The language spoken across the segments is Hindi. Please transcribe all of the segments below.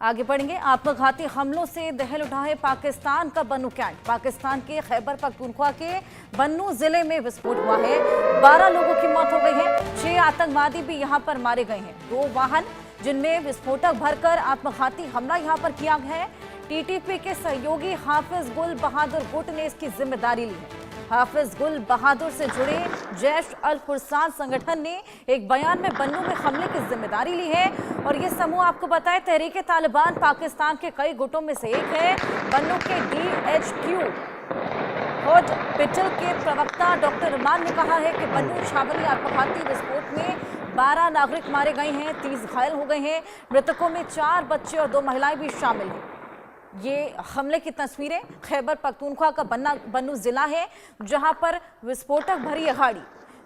आगे बढ़ेंगे। आत्मघाती हमलों से दहल उठा है पाकिस्तान का बन्नू कैंट। पाकिस्तान के खैबर पख्तूनख्वा के बन्नू जिले में विस्फोट हुआ है। 12 लोगों की मौत हो गई है। 6 आतंकवादी भी यहां पर मारे गए हैं। 2 वाहन जिनमें विस्फोटक भरकर आत्मघाती हमला यहां पर किया गया है। टीटीपी के सहयोगी हाफिज गुल बहादुर गुट ने इसकी जिम्मेदारी ली है। हाफिज गुल बहादुर से जुड़े जैश अल फुरसान संगठन ने एक बयान में बन्नू में हमले की जिम्मेदारी ली है। और ये समूह आपको बताएं तहरीके तालिबान पाकिस्तान के कई गुटों में से एक है। बन्नू के DHQ हॉस्पिटल के प्रवक्ता डॉक्टर इमान ने कहा है कि बन्नू छावनी आत्मघाती विस्फोट में 12 नागरिक मारे गए हैं, 30 घायल हो गए हैं। मृतकों में 4 बच्चे और 2 महिलाएं भी शामिल हैं। ये हमले की तस्वीरें खैबर पख्तूनख्वा का बन्नू जिला है, जहां पर विस्फोटक भरी गाड़ी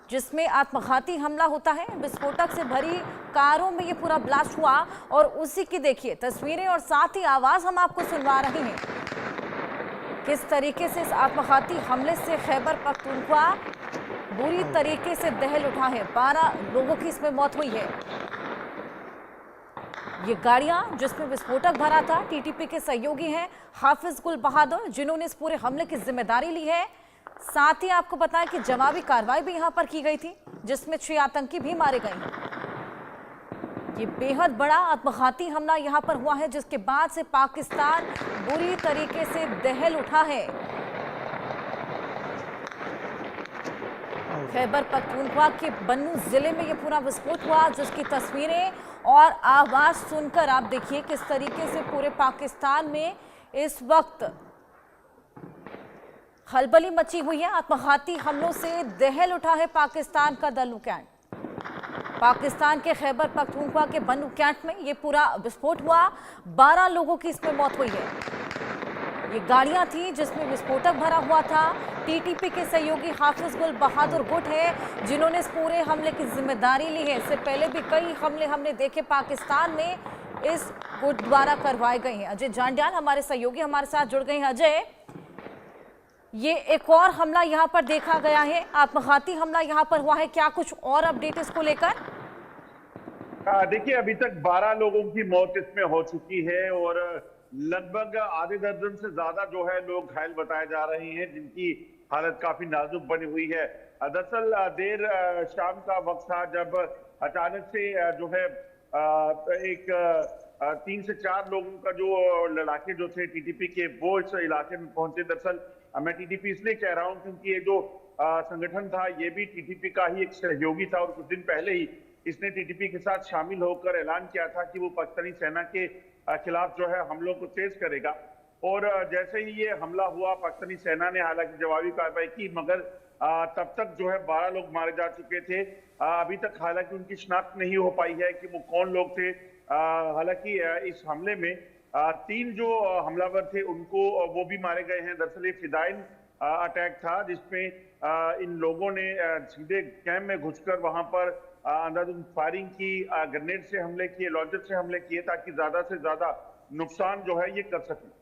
जिसमें आत्मघाती हमला होता है, विस्फोटक से भरी कारों में ये पूरा ब्लास्ट हुआ। और उसी की देखिए तस्वीरें और साथ ही आवाज हम आपको सुनवा रहे हैं किस तरीके से इस आत्मघाती हमले से खैबर पख्तूनख्वा बुरी तरीके से दहल उठा है। 12 लोगों की इसमें मौत हुई है। ये गाड़ियां जिसमें विस्फोटक भरा था, टीटीपी के सहयोगी हैं हाफिज गुल बहादुर, जिन्होंने इस पूरे हमले की जिम्मेदारी ली है। साथ ही आपको बताएं कि जवाबी कार्रवाई भी यहां पर की गई थी, जिसमें 6 आतंकी भी मारे गए हैं। ये बेहद बड़ा आत्मघाती हमला यहां पर हुआ है, जिसके बाद से पाकिस्तान बुरी तरीके से दहल उठा है। खैबर पख्तूनख्वा के बन्नू जिले में ये पूरा विस्फोट हुआ, जिसकी तस्वीरें और आवाज सुनकर आप देखिए किस तरीके से पूरे पाकिस्तान में इस वक्त खलबली मची हुई है। आत्मघाती हमलों से दहल उठा है पाकिस्तान का बन्नू कैंट। पाकिस्तान के खैबर पख्तूनख्वा के बन्नू कैंट में ये पूरा विस्फोट हुआ। 12 लोगों की इसमें मौत हुई है। ये गाड़ियां थी जिसमें विस्फोटक भरा हुआ था। टीटीपी के सहयोगी हाफिज गुल बहादुर गुट है, जिन्होंने इस पूरे हमले की जिम्मेदारी ली है। इससे पहले भी कई हमले हमने देखे पाकिस्तान में इस गुट द्वारा करवाए गए हैं। अजय जांडियाल हमारे सहयोगी हमारे साथ जुड़ गए हैं। अजय, ये एक और हमला यहाँ पर देखा गया है, आत्मघाती हमला यहाँ पर हुआ है, क्या कुछ और अपडेट इसको लेकर? देखिए, अभी तक 12 लोगों की मौत इसमें हो चुकी है और लगभग आधे दर्जन से ज्यादा जो है लोग घायल बताए जा रहे हैं, जिनकी हालत काफी नाजुक बनी हुई है। दरअसल देर शाम का वक्त था जब अचानक से जो है एक 3 से 4 लोगों का जो लड़ाके जो थे टीटीपी के, वो इस इलाके में पहुंचे। दरअसल मैं टीटीपी इसलिए कह रहा हूं क्योंकि ये जो संगठन था ये भी टीटीपी का ही एक सहयोगी था और कुछ दिन पहले ही इसने टीटीपी के साथ शामिल होकर ऐलान किया था कि वो पाकिस्तानी सेना के खिलाफ जो है हमलों को तेज करेगा। और जैसे ही ये हमला हुआ, पाकिस्तानी सेना ने हालांकि जवाबी कार्रवाई की, मगर तब तक जो है 12 लोग मारे जा चुके थे। अभी तक हालांकि उनकी शिनाख्त नहीं हो पाई है कि वो कौन लोग थे। हालांकि इस हमले में 3 जो हमलावर थे उनको वो भी मारे गए हैं। दरअसल ये फिदाइन अटैक था, जिसमें इन लोगों ने सीधे कैंप में घुसकर वहां पर अंधाधुंध फायरिंग की, ग्रेनेड से हमले किए, लॉन्चर से हमले किए, ताकि ज्यादा से ज्यादा नुकसान जो है ये कर सके।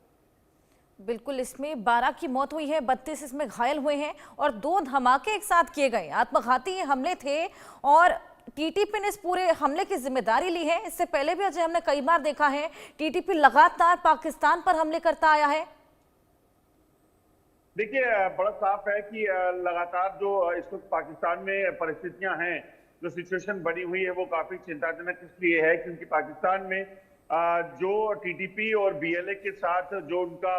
बिल्कुल, इसमें 12 की मौत हुई है, 32 इसमें घायल हुए हैं और 2 धमाके एक साथ किए गए। आत्मघाती ये हमले थे और टीटीपी ने इस पूरे हमले की जिम्मेदारी ली है। इससे पहले भी अजय हमने कई बार देखा है टीटीपी लगातार पाकिस्तान पर हमले करता आया है। देखिए, बड़ा साफ है कि लगातार जो इस वक्त पाकिस्तान में परिस्थितियां हैं, जो सिचुएशन बनी हुई है, वो काफी चिंताजनक इसलिए है क्योंकि पाकिस्तान में जो टीटीपी और बीएलए के साथ जो उनका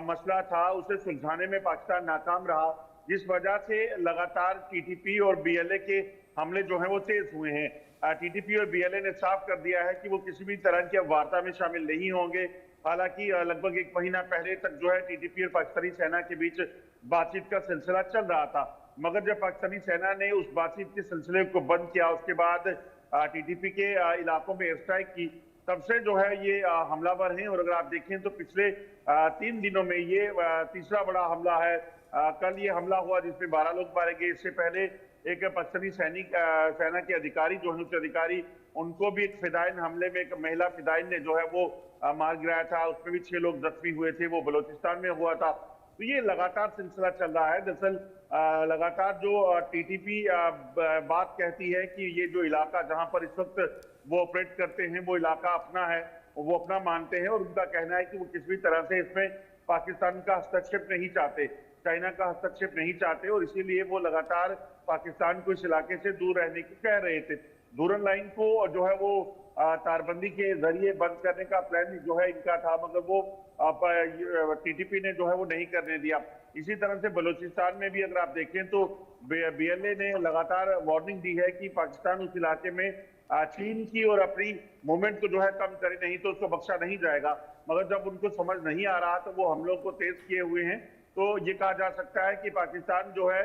मसला था उसे सुलझाने में पाकिस्तान नाकाम रहा, जिस वजह से लगातार टीटीपी और बीएलए के हमले जो हैं वो तेज हुए हैं। टीटीपी और बीएलए ने साफ कर दिया है कि वो किसी भी तरह की वार्ता में शामिल नहीं होंगे। हालांकि लगभग 1 महीना पहले तक जो है टीटीपी और पाकिस्तानी सेना के बीच बातचीत का सिलसिला चल रहा था, मगर जब पाकिस्तानी सेना ने उस बातचीत के सिलसिले को बंद किया, उसके बाद टीटीपी के इलाकों में एयर स्ट्राइक की, तब से जो है ये हमलावर हैं। और अगर आप देखें तो पिछले 3 दिनों में ये तीसरा बड़ा हमला है। कल ये हमला हुआ जिसमें 12 लोग मारे गए। इससे पहले एक पाकिस्तानी सेना के अधिकारी जो है, उच्च अधिकारी, उनको भी एक फिदाइन हमले में एक महिला फिदाइन ने जो है वो मार गिराया था। उसमें भी 6 लोग जख्मी हुए थे, वो बलोचिस्तान में हुआ था। तो ये लगातार सिलसिला चल रहा है। दरअसल लगातार जो टीटीपी बात कहती है कि ये जो इलाका जहां पर इस वक्त वो ऑपरेट करते हैं वो इलाका अपना है, वो अपना मानते हैं और उनका कहना है कि वो किसी भी तरह से इसमें पाकिस्तान का हस्तक्षेप नहीं चाहते, चाइना का हस्तक्षेप नहीं चाहते और इसीलिए वो लगातार पाकिस्तान को इस इलाके से दूर रहने की कह रहे थे। डूरन लाइन को जो है वो तारबंदी के जरिए बंद करने का प्लान जो है इनका था, मगर वो टीटीपी ने जो है वो नहीं करने दिया। इसी तरह से बलूचिस्तान में भी अगर आप देखें तो बीएलए ने लगातार वार्निंग दी है कि पाकिस्तान उस इलाके में चीन की और अपनी मूवमेंट को जो है कम करे, नहीं तो उसको बख्शा नहीं जाएगा। मगर जब उनको समझ नहीं आ रहा तो वो हमलों को तेज किए हुए हैं। तो ये कहा जा सकता है कि पाकिस्तान जो है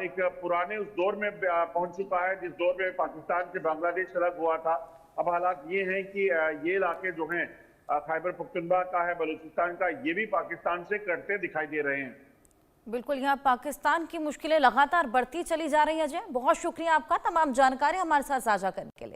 एक पुराने उस दौर में पहुंच चुका है जिस दौर में पाकिस्तान से बांग्लादेश अलग हुआ था। अब हालात ये हैं कि ये इलाके जो हैं खैबर पख्तूनख्वा का है, बलूचिस्तान का, ये भी पाकिस्तान से कटते दिखाई दे रहे हैं। बिल्कुल, यहाँ पाकिस्तान की मुश्किलें लगातार बढ़ती चली जा रही हैं। अजय, बहुत शुक्रिया आपका तमाम जानकारी हमारे साथ साझा करने के लिए।